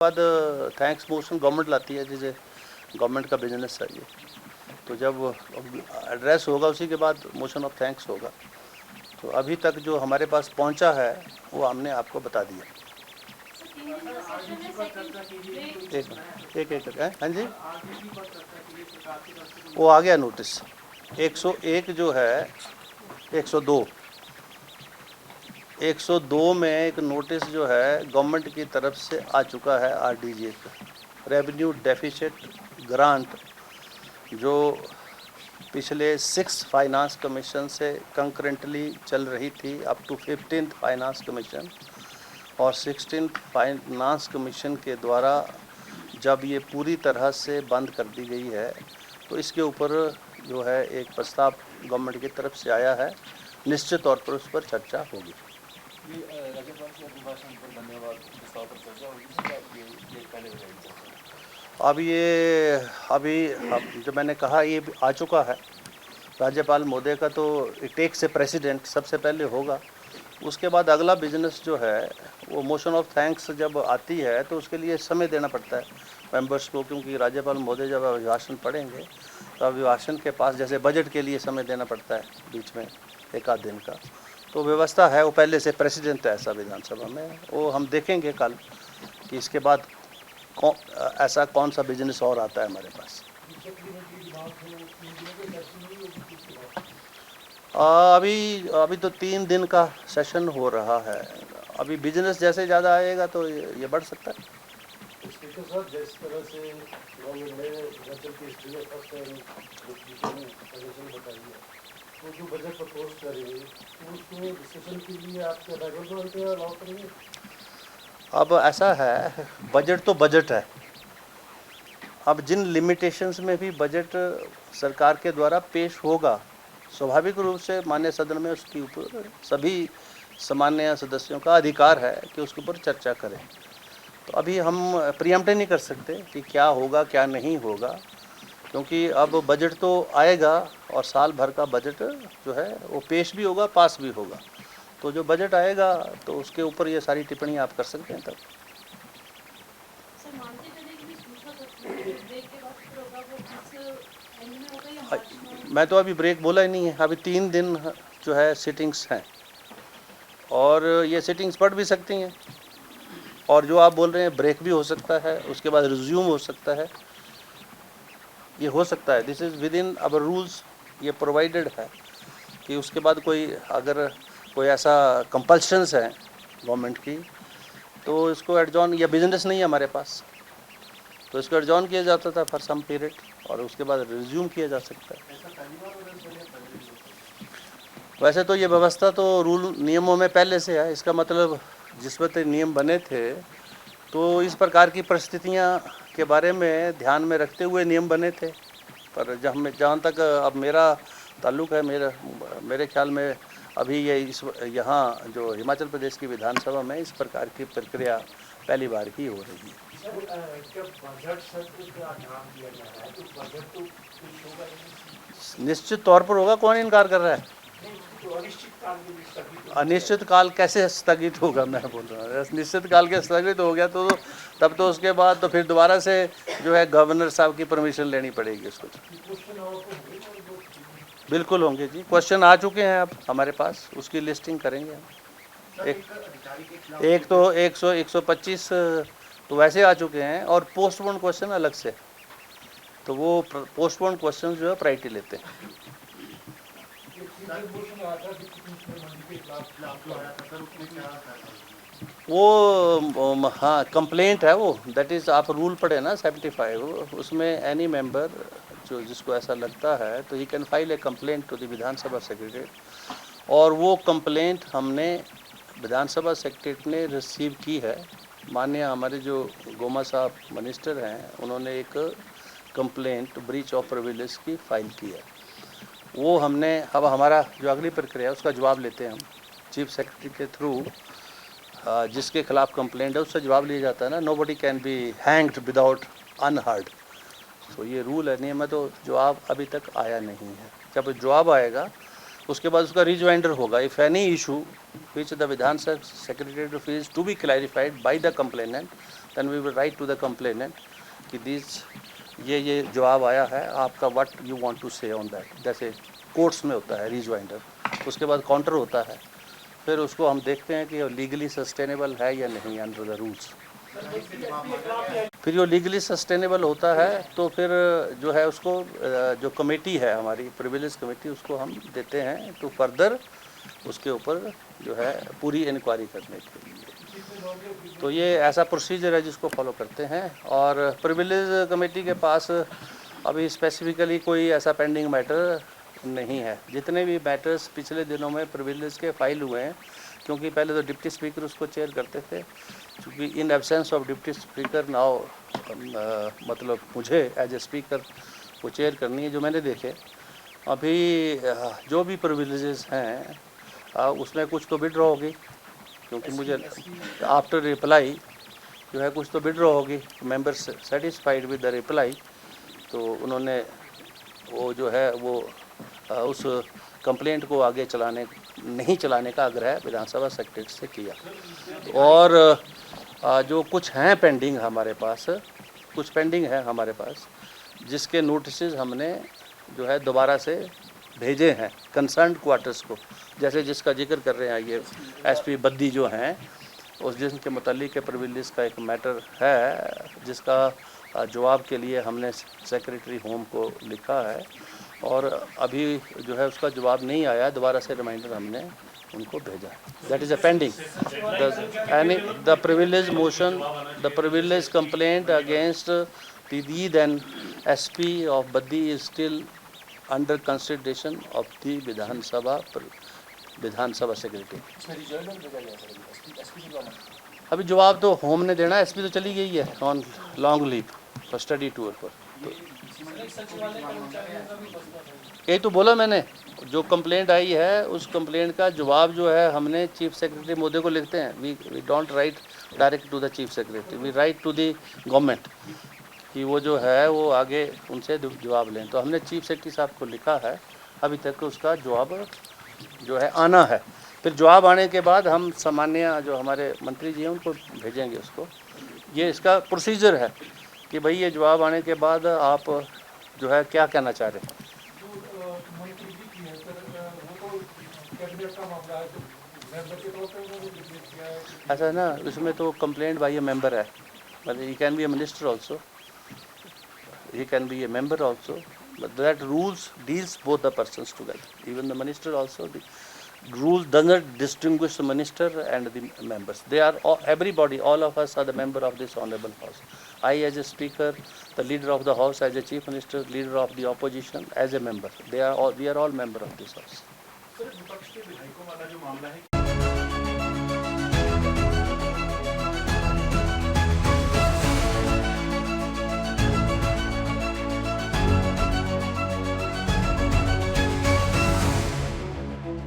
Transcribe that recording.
बाद thanks motion government लाती है, जैसे गवर्नमेंट का बिजनेस है ये, तो जब एड्रेस होगा उसी के बाद मोशन ऑफ थैंक्स होगा। तो अभी तक जो हमारे पास पहुंचा है वो हमने आपको बता दिया। एक है, हाँ जी, वो आ गया नोटिस 101 जो है 102 102 में एक नोटिस जो है गवर्नमेंट की तरफ से आ चुका है, आरडीजे का रेवेन्यू डेफिसिट ग्रांट, जो पिछले 6 फाइनेंस कमीशन से कंकरेंटली चल रही थी up to 15th finance commission, और 16th फाइनेंस कमीशन के द्वारा जब ये पूरी तरह से बंद कर दी गई है तो इसके ऊपर जो है एक प्रस्ताव गवर्नमेंट की तरफ से आया है, निश्चित तौर पर उस पर चर्चा होगी। अभी जो मैंने कहा ये आ चुका है राज्यपाल महोदय का, तो इट टेक्स ए प्रेसिडेंट, सबसे पहले होगा। उसके बाद अगला बिजनेस जो है वो मोशन ऑफ थैंक्स जब आती है तो उसके लिए समय देना पड़ता है मेंबर्स को, क्योंकि राज्यपाल महोदय जब अभिभाषण पढ़ेंगे तो अभिभाषण के पास जैसे बजट के लिए समय देना पड़ता है बीच में एक आध दिन का, तो व्यवस्था है वो पहले से प्रेसिडेंट है ऐसा विधानसभा में। वो हम देखेंगे कल कि इसके बाद ऐसा कौन सा बिजनेस और आता है हमारे पास। अभी तो 3 दिन का सेशन हो रहा है। अभी बिजनेस जैसे ज़्यादा आएगा तो ये बढ़ सकता है। स्पीकर साहब, जिस तरह से गवर्नमेंट ने हिमाचल की हिस्ट्री में फर्स्ट टाइम बताई है, वो जो बजट प्रपोज करेंगे तो उसको डिस्कशन के लिए आप रेगुलर अलाउ करेंगे? अब ऐसा है, बजट तो बजट है। अब जिन लिमिटेशंस में भी बजट सरकार के द्वारा पेश होगा, स्वाभाविक रूप से माननीय सदन में उसके ऊपर सभी सामान्य सदस्यों का अधिकार है कि उसके ऊपर चर्चा करें। तो अभी हम प्रीएम्प्ट नहीं कर सकते कि क्या होगा क्या नहीं होगा, क्योंकि अब बजट तो आएगा और साल भर का बजट जो है वो पेश भी होगा, पास भी होगा। तो जो बजट आएगा तो उसके ऊपर ये सारी टिप्पणी आप कर सकते हैं तब। मैं तो अभी ब्रेक बोला ही नहीं है। अभी 3 दिन जो है सिटिंग्स हैं, और ये सिटिंग्स बढ़ भी सकती हैं, और जो आप बोल रहे हैं ब्रेक भी हो सकता है, उसके बाद रिज्यूम हो सकता है, ये हो सकता है। This is with in our rules, ये प्रोवाइडेड है कि उसके बाद अगर कोई ऐसा कंपल्शंस है गवर्नमेंट की तो इसको एडजॉर्न, या बिजनेस नहीं है हमारे पास तो इसको एडजॉर्न किया जाता था फॉर सम पीरियड, और उसके बाद रिज्यूम किया जा सकता है। वैसे तो ये व्यवस्था तो रूल नियमों में पहले से है। इसका मतलब जिस वक्त नियम बने थे तो इस प्रकार की परिस्थितियां के बारे में ध्यान में रखते हुए नियम बने थे, पर जहाँ तक अब मेरा ताल्लुक़ है, मेरे ख्याल में अभी यहाँ जो हिमाचल प्रदेश की विधानसभा में इस प्रकार की प्रक्रिया पहली बार ही हो रही है। निश्चित तौर पर होगा, कौन इनकार कर रहा है? अनिश्चित काल कैसे स्थगित होगा? मैं बोल रहा हूँ निश्चित काल के स्थगित हो गया तो तब तो उसके बाद तो फिर दोबारा से जो है गवर्नर साहब की परमिशन लेनी पड़ेगी उसको। बिल्कुल होंगे जी, क्वेश्चन आ चुके हैं अब हमारे पास, उसकी लिस्टिंग करेंगे हम। एक तो 125 तो वैसे आ चुके हैं, और पोस्टपोन क्वेश्चन अलग से, तो वो पोस्टपोन क्वेश्चन जो है प्रायोरिटी लेते हैं। वो हाँ कंप्लेंट है वो, दैट इज़, आप रूल पढ़े ना 75, उसमें एनी मेंबर जो जिसको ऐसा लगता है तो ही can file a complaint to the Vidhan Sabha secretary, और वो कंप्लेंट हमने विधानसभा सेक्रेटरी ने रिसीव की है। माननीय हमारे जो गोमा साहब मिनिस्टर हैं उन्होंने एक कंप्लेंट ब्रीच ऑफ प्रिविलेज की फाइल की है, वो हमने, अब हमारा जो अगली प्रक्रिया है उसका जवाब लेते हैं हम चीफ सेक्रेटरी के थ्रू। जिसके खिलाफ कंप्लेंट है उससे जवाब लिया जाता है ना, nobody can be hanged without unheard. तो ये रूल है, नियम है। तो जवाब अभी तक आया नहीं है, जब जवाब आएगा उसके बाद उसका रिजवाइंडर होगा। If any issue which the Vidhan Sabha secretary feels to be clarified by the complainant, then we will write to the complainant कि दिस ये जवाब आया है, आपका what you want to say on that. जैसे कोर्ट्स में होता है रीजवाइंडर, उसके बाद काउंटर होता है, फिर उसको हम देखते हैं कि लीगली सस्टेनेबल है या नहीं अंडर द रूल्स। फिर जो लीगली सस्टेनेबल होता है तो फिर जो है उसको जो कमेटी है हमारी प्रिविलेज कमेटी, उसको हम देते हैं तो फर्दर उसके ऊपर जो है पूरी इंक्वायरी करने के लिए। तो ये ऐसा प्रोसीजर है जिसको फॉलो करते हैं। और प्रिविलेज कमेटी के पास अभी स्पेसिफिकली कोई ऐसा पेंडिंग मैटर नहीं है। जितने भी मैटर्स पिछले दिनों में प्रिविलेज के फाइल हुए हैं, क्योंकि पहले तो डिप्टी स्पीकर उसको चेयर करते थे, क्योंकि in absence of deputy speaker now मतलब मुझे एज ए स्पीकर वो चेयर करनी है। जो मैंने देखे अभी जो भी प्रिविलेजेस हैं उसमें कुछ तो विड्रॉ होगी, क्योंकि मुझे आफ्टर रिप्लाई जो है कुछ तो विड्रॉ होगी। Members satisfied with the reply, तो उन्होंने वो जो है वो उस कंप्लेंट को आगे नहीं चलाने का आग्रह विधानसभा सेक्रेटरी से किया। और जो कुछ हैं पेंडिंग हमारे पास, कुछ पेंडिंग है हमारे पास, जिसके नोटिसेस हमने जो है दोबारा से भेजे हैं कंसर्न क्वार्टर्स को। जैसे जिसका जिक्र कर रहे हैं ये एसपी बद्दी जो हैं, उस जिनके मुतालिक प्रिविलेज का एक मैटर है, जिसका जवाब के लिए हमने सेक्रेटरी होम को लिखा है और अभी जो है उसका जवाब नहीं आया, दोबारा से रिमाइंडर हमने उनको भेजा। That is a pending the privilege motion, the privilege complaint against Tidid and SP of Baddi is still under consideration of the Vidhan Sabha secretary. अभी जवाब तो होम ने देना, एसपी तो चली गई है on long leave for study tour पर। तो यही तो बोला मैंने, जो कंप्लेंट आई है उस कंप्लेंट का जवाब जो है हमने चीफ सेक्रेटरी महोदय को लिखते हैं। We don't write direct to the chief secretary, we write to the government कि वो जो है वो आगे उनसे जवाब लें। तो हमने चीफ सेक्रेटरी साहब को लिखा है, अभी तक उसका जवाब जो है आना है। फिर जवाब आने के बाद हम सामान्य जो हमारे मंत्री जी हैं उनको भेजेंगे उसको। ये इसका प्रोसीजर है कि भाई ये जवाब आने के बाद आप जो है क्या कहना चाह रहे हैं। ऐसा है ना, इसमें तो कंप्लेंट बाई ए मेंबर है, मतलब he can be A minister also, he can be a member also, but that rules deals both the persons together. Even the minister also, the rules does not distinguish the minister and the members. They are all, everybody, all of us are the member of this honorable house. I as a speaker, the leader of the house as a chief minister, leader of the opposition as a member. We are all member of this house. Sir, विपक्ष के विधायकों वाला जो मामला है